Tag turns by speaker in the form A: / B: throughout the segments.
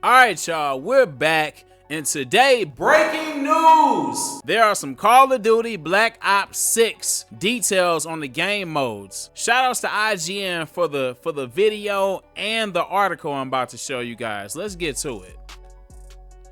A: All right, y'all, we're back. And today, breaking news! There are some Call of Duty Black Ops 6 details on the game modes. Shoutouts to IGN for the video and the article I'm about to show you guys. Let's get to it.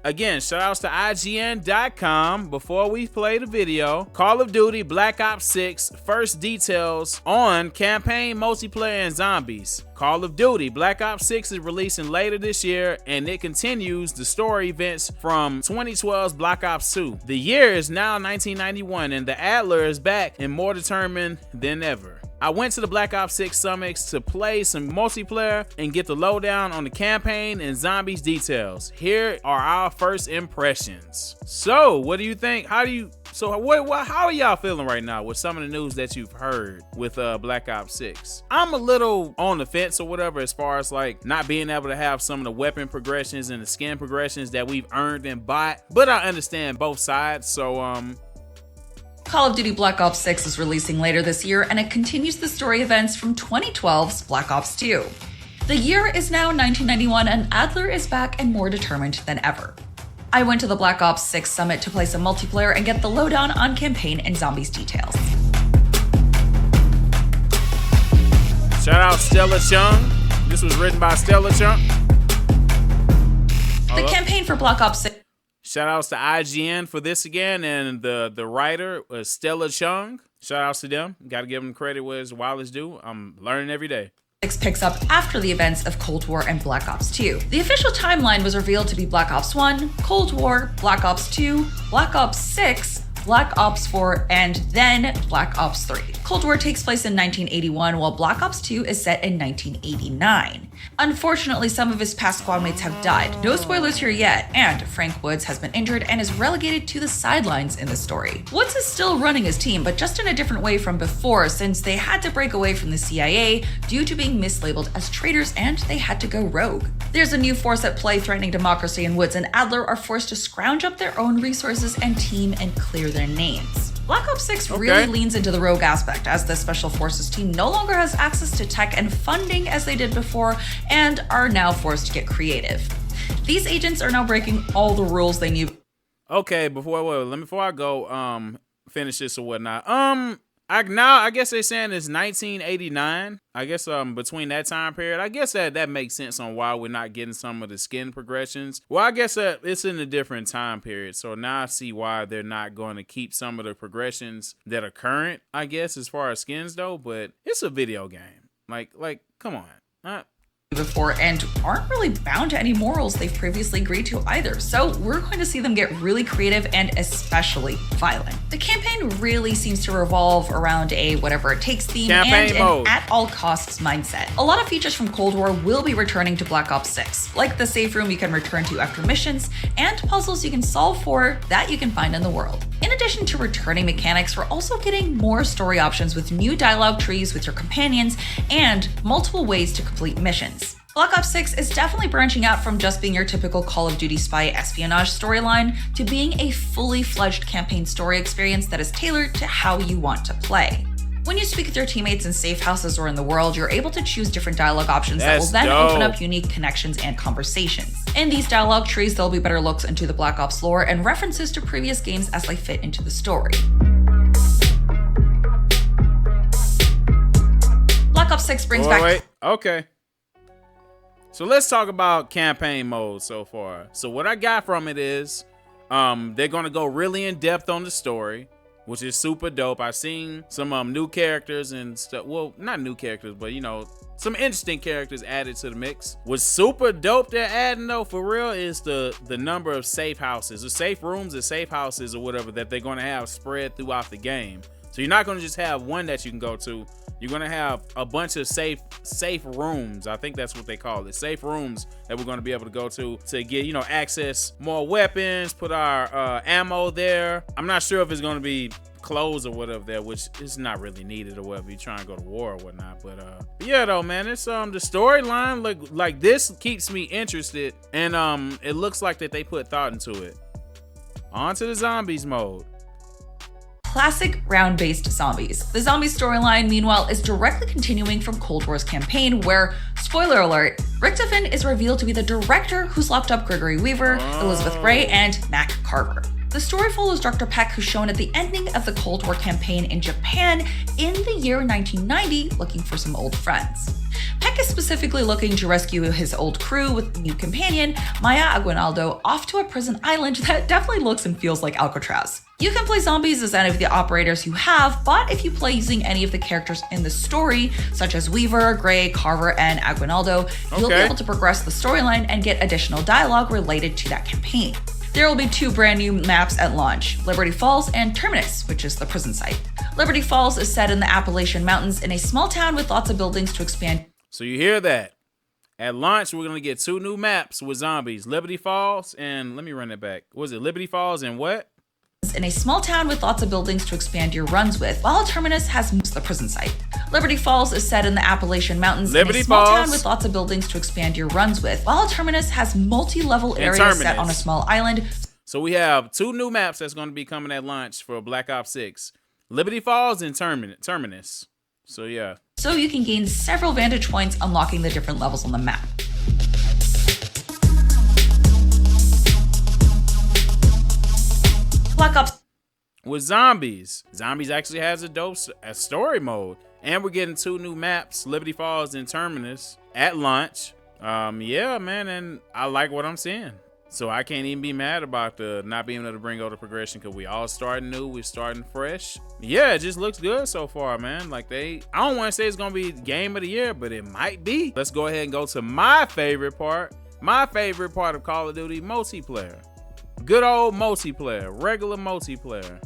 A: Again, shoutouts to IGN.com. Before we play the video, Call of Duty Black Ops 6 first details on campaign, multiplayer, and zombies. Call of Duty Black Ops 6 is releasing later this year, and it continues the story events from 2012's Black Ops 2. The year is now 1991, and the Adler is back and more determined than ever. I went to the Black Ops 6 summits to play some multiplayer and get the lowdown on the campaign and zombies details. Here are our first impressions. So, what do you think? How are y'all feeling right now with some of the news that you've heard with Black Ops 6? I'm a little on the fence or whatever as far as like not being able to have some of the weapon progressions and the skin progressions that we've earned and bought, but I understand both sides. So
B: Call of Duty Black Ops 6 is releasing later this year, and it continues the story events from 2012's Black Ops 2. The year is now 1991, and Adler is back and more determined than ever. I went to the Black Ops 6 summit to play some multiplayer and get the lowdown on campaign and zombies details.
A: Shout out Stella Chung. This was written by Stella Chung.
B: The campaign for Black Ops 6.
A: Shout outs to IGN for this again, and the writer was Stella Chung. Shout outs to them. Got to give them credit while it's due. I'm learning every day.
B: 6 picks up after the events of Cold War and Black Ops 2. The official timeline was revealed to be Black Ops 1, Cold War, Black Ops 2, Black Ops 6, Black Ops 4, and then Black Ops 3. Cold War takes place in 1981, while Black Ops 2 is set in 1989. Unfortunately, some of his past squadmates have died. No spoilers here yet, and Frank Woods has been injured and is relegated to the sidelines in the story. Woods is still running his team, but just in a different way from before, since they had to break away from the CIA due to being mislabeled as traitors and they had to go rogue. There's a new force at play threatening democracy, and Woods and Adler are forced to scrounge up their own resources and team and clear their names. Black Ops 6 really leans into the rogue aspect, as the Special Forces team no longer has access to tech and funding as they did before, and are now forced to get creative. These agents are now breaking all the rules they knew.
A: Okay, before I go finish this or whatnot. I guess they're saying it's 1989. I guess between that time period, I guess that makes sense on why we're not getting some of the skin progressions. Well, I guess it's in a different time period, so now I see why they're not going to keep some of the progressions that are current, I guess, as far as skins though. But it's a video game. Like, come on.
B: Before and aren't really bound to any morals they've previously agreed to either, so we're going to see them get really creative and especially violent. The campaign really seems to revolve around a whatever it takes theme and an at all costs mindset. A lot of features from Cold War will be returning to Black Ops 6, like the safe room you can return to after missions and puzzles you can solve for that you can find in the world. In addition to returning mechanics, we're also getting more story options with new dialogue trees with your companions and multiple ways to complete missions. Black Ops 6 is definitely branching out from just being your typical Call of Duty spy espionage storyline to being a fully fledged campaign story experience that is tailored to how you want to play. When you speak with your teammates in safe houses or in the world, you're able to choose different dialogue options that will then open up unique connections and conversations. In these dialogue trees, there'll be better looks into the Black Ops lore and references to previous games as they fit into the story. Black Ops 6 brings back...
A: Okay. So let's talk about campaign mode so far. So what I got from it is they're going to go really in depth on the story, which is super dope. I've seen some new characters and stuff. Well, not new characters, but you know, some interesting characters added to the mix. What's super dope they're adding though, for real, is the number of safe houses, or safe rooms, or safe houses, or whatever that they're going to have spread throughout the game. So you're not going to just have one that you can go to. You're going to have a bunch of safe rooms. I think that's what they call it. Safe rooms that we're going to be able to go to get, you know, access more weapons, put our ammo there. I'm not sure if it's going to be clothes or whatever there, which is not really needed or whatever. You're trying to go to war or whatnot. But yeah, though, man, it's the storyline like this keeps me interested, and it looks like that they put thought into it. On to the zombies mode.
B: classic round-based zombies. The zombie storyline, meanwhile, is directly continuing from Cold War's campaign where, spoiler alert, Richtofen is revealed to be the director who's locked up Gregory Weaver, Elizabeth Gray, and Mac Carver. The story follows Dr. Peck, who's shown at the ending of the Cold War campaign in Japan in the year 1990, looking for some old friends. Peck is specifically looking to rescue his old crew with a new companion, Maya Aguinaldo, off to a prison island that definitely looks and feels like Alcatraz. You can play zombies as any of the operators you have, but if you play using any of the characters in the story, such as Weaver, Gray, Carver, and Aguinaldo, you'll be able to progress the storyline and get additional dialogue related to that campaign. There will be 2 brand new maps at launch, Liberty Falls and Terminus, which is the prison site. Liberty Falls is set in the Appalachian Mountains in a small town with lots of buildings to expand.
A: So you hear that? At launch, we're going to get 2 new maps with zombies, Liberty Falls and, let me run it back. Was it Liberty Falls and what?
B: In a small town with lots of buildings to expand your runs with, while Terminus has the prison site. Liberty Falls is set in the Appalachian Mountains in a small town with lots of buildings to expand your runs with, while Terminus has multi-level areas set on a small island.
A: So we have 2 new maps that's going to be coming at launch for Black Ops 6. Liberty Falls and Terminus. So yeah.
B: So you can gain several vantage points unlocking the different levels on the map. Black Ops
A: with zombies. Zombies actually has a dope story mode. And we're getting 2 new maps, Liberty Falls and Terminus, at launch. Yeah, man, and I like what I'm seeing. So I can't even be mad about the not being able to bring over the progression because we all starting new, we're starting fresh. Yeah, it just looks good so far, man. Like I don't want to say it's gonna be game of the year, but it might be. Let's go ahead and go to my favorite part. My favorite part of Call of Duty, multiplayer. Good old multiplayer, regular multiplayer.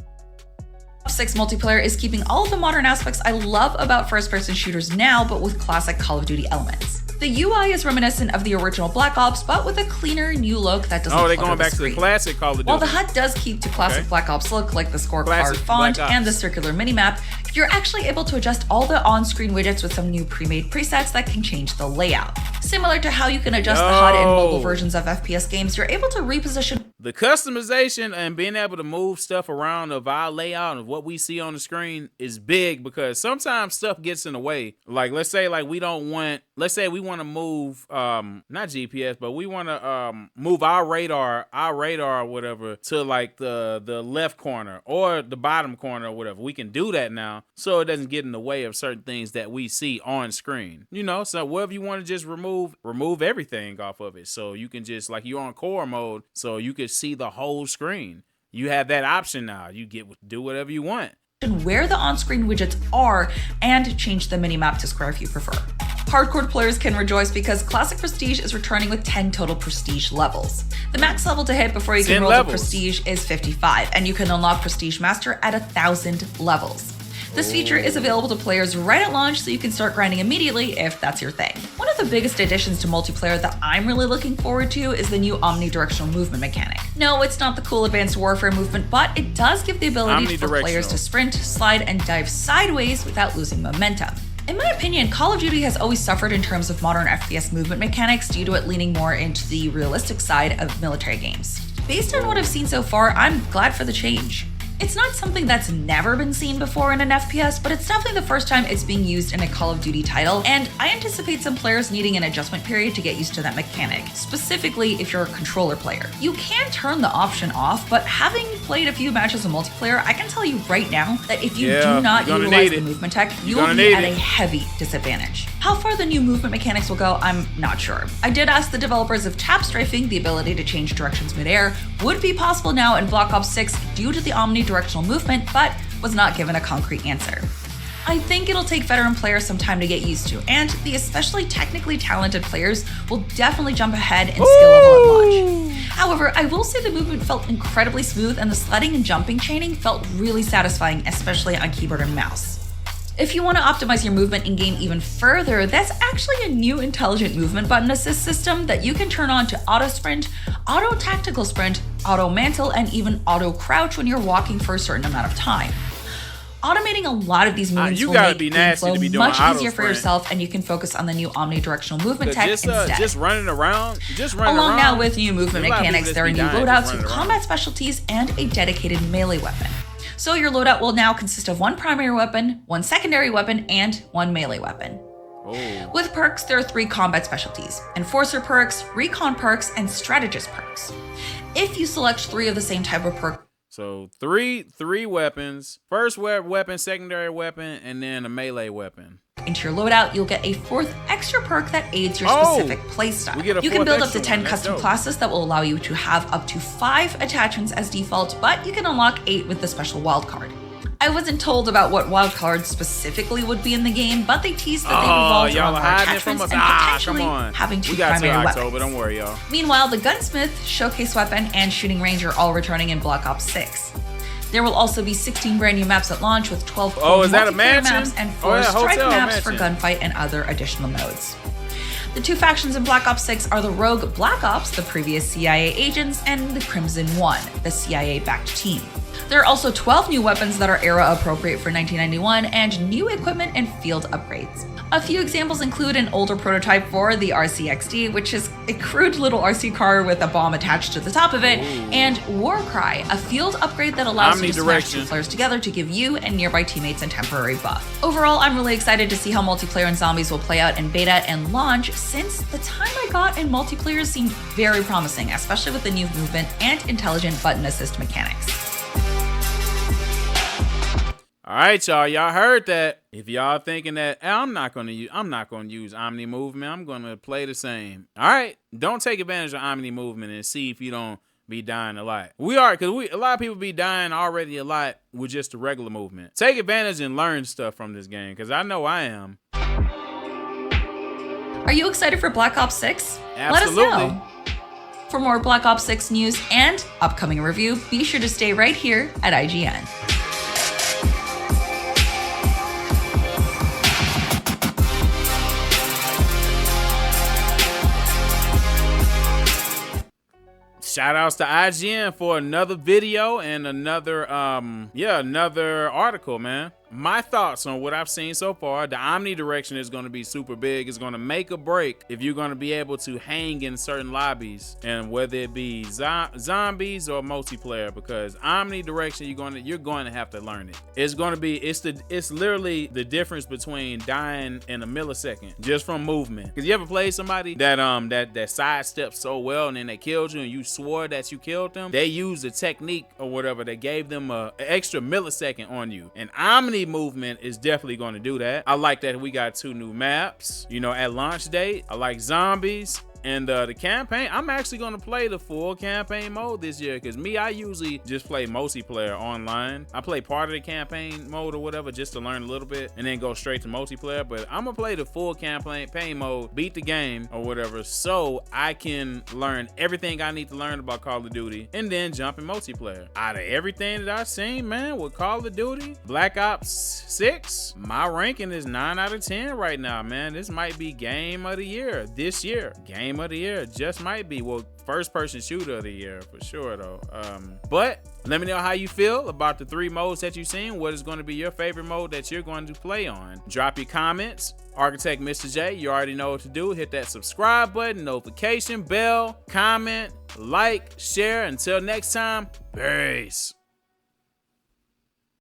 B: 6 multiplayer is keeping all of the modern aspects I love about first-person shooters now, but with classic Call of Duty elements. The UI is reminiscent of the original Black Ops, but with a cleaner, new look that doesn't
A: they're going back to the classic Call of Duty.
B: While the HUD does keep to classic Black Ops look, like the scorecard font and the circular minimap, you're actually able to adjust all the on-screen widgets with some new pre-made presets that can change the layout. Similar to how you can adjust the HUD in mobile versions of FPS games, you're able to reposition
A: the customization and being able to move stuff around of our layout of what we see on the screen is big because sometimes stuff gets in the way. Like let's say we want to move not GPS, but we want to move our radar or whatever to like the left corner or the bottom corner or whatever. We can do that now so it doesn't get in the way of certain things that we see on screen. You know, so whatever you want to just remove everything off of it. So you can just like you're on core mode so you can see the whole screen. You have that option now. You do whatever you want.
B: Where the on-screen widgets are and change the minimap to square if you prefer. Hardcore players can rejoice because Classic Prestige is returning with 10 total Prestige levels. The max level to hit before you can roll to Prestige is 55, and you can unlock Prestige Master at 1,000 levels. This feature is available to players right at launch, so you can start grinding immediately if that's your thing. One of the biggest additions to multiplayer that I'm really looking forward to is the new omnidirectional movement mechanic. No, it's not the cool Advanced Warfare movement, but it does give the ability for players to sprint, slide, and dive sideways without losing momentum. In my opinion, Call of Duty has always suffered in terms of modern FPS movement mechanics due to it leaning more into the realistic side of military games. Based on what I've seen so far, I'm glad for the change. It's not something that's never been seen before in an FPS, but it's definitely the first time it's being used in a Call of Duty title, and I anticipate some players needing an adjustment period to get used to that mechanic, specifically if you're a controller player. You can turn the option off, but having played a few matches of multiplayer, I can tell you right now that if you do not utilize the movement tech, you will be at a heavy disadvantage. How far the new movement mechanics will go, I'm not sure. I did ask the developers if tap strafing, the ability to change directions midair, would be possible now in Black Ops 6 due to the omnidirectional movement, but was not given a concrete answer. I think it'll take veteran players some time to get used to, and the especially technically talented players will definitely jump ahead in skill level at launch. However, I will say the movement felt incredibly smooth and the sliding and jumping chaining felt really satisfying, especially on keyboard and mouse. If you want to optimize your movement in-game even further, that's actually a new intelligent movement button assist system that you can turn on to auto sprint, auto tactical sprint, auto mantle, and even auto crouch when you're walking for a certain amount of time. Automating a lot of these movements will make game flow much easier for yourself, and you can focus on the new omnidirectional movement tech instead.
A: Just running around.
B: Along now with new movement mechanics, there are new loadouts with combat specialties and a dedicated melee weapon. So your loadout will now consist of one primary weapon, one secondary weapon, and one melee weapon.
A: Oh.
B: With perks, there are 3 combat specialties: Enforcer perks, Recon perks, and Strategist perks. If you select 3 of the same type of perk,
A: so three weapons, first weapon, secondary weapon, and then a melee weapon.
B: Into your loadout, you'll get a 4th extra perk that aids your specific playstyle. You can build up to 10 custom classes that will allow you to have up to 5 attachments as default, but you can unlock 8 with the special wildcard. I wasn't told about what wildcards specifically would be in the game, but they teased that they revolved around more attachments and potentially having 2 primary weapons.
A: Don't worry, y'all.
B: Meanwhile, the Gunsmith, Showcase Weapon, and Shooting Range are all returning in Black Ops 6. There will also be 16 brand new maps at launch with 12 multiplayer maps and 4 strike maps for gunfight and other additional modes. The 2 factions in Black Ops 6 are the Rogue Black Ops, the previous CIA agents, and the Crimson One, the CIA-backed team. There are also 12 new weapons that are era appropriate for 1991 and new equipment and field upgrades. A few examples include an older prototype for the RCXD, which is a crude little RC car with a bomb attached to the top of it, and Warcry, a field upgrade that allows you to smash 2 players together to give you and nearby teammates a temporary buff. Overall, I'm really excited to see how multiplayer in Zombies will play out in beta and launch, since the time I got in multiplayer seemed very promising, especially with the new movement and intelligent button assist mechanics.
A: All right, y'all heard that. If y'all thinking that I'm not gonna use Omni movement, I'm gonna play the same. All right, don't take advantage of Omni movement and see if you don't be dying a lot. A lot of people be dying already a lot with just the regular movement. Take advantage and learn stuff from this game, because I know I am.
B: Are you excited for Black Ops 6?
A: Absolutely.
B: Let us know. For more Black Ops 6 news and upcoming review, be sure to stay right here at IGN.
A: Shout outs to IGN for another video and another article, man. My thoughts on what I've seen so far: the Omni direction is going to be super big. It's going to make or break if you're going to be able to hang in certain lobbies, and whether it be zombies or multiplayer, because Omni direction you're going to have to learn it. It's literally the difference between dying in a millisecond just from movement. Because you ever played somebody that sidestepped so well and then they killed you and you swore that you killed them? They used a technique or whatever that gave them an extra millisecond on you, and Omni movement is definitely going to do that. I like that we got 2 new maps, at launch date. I like Zombies. And the campaign, I'm actually going to play the full campaign mode this year, because I usually just play multiplayer online. I play part of the campaign mode or whatever just to learn a little bit and then go straight to multiplayer. But I'm going to play the full campaign mode, beat the game or whatever, so I can learn everything I need to learn about Call of Duty and then jump in multiplayer. Out of everything that I've seen, man, with Call of Duty, Black Ops 6, my ranking is 9 out of 10 right now, man. This might be game of the year this year. Game of the year just might be. Well, first person shooter of the year for sure though. But let me know how you feel about the 3 modes that you've seen. What is going to be your favorite mode that you're going to play on? Drop your comments. Architect Mr. J, you already know what to do. Hit that subscribe button, notification bell, comment, like, share. Until next time, peace.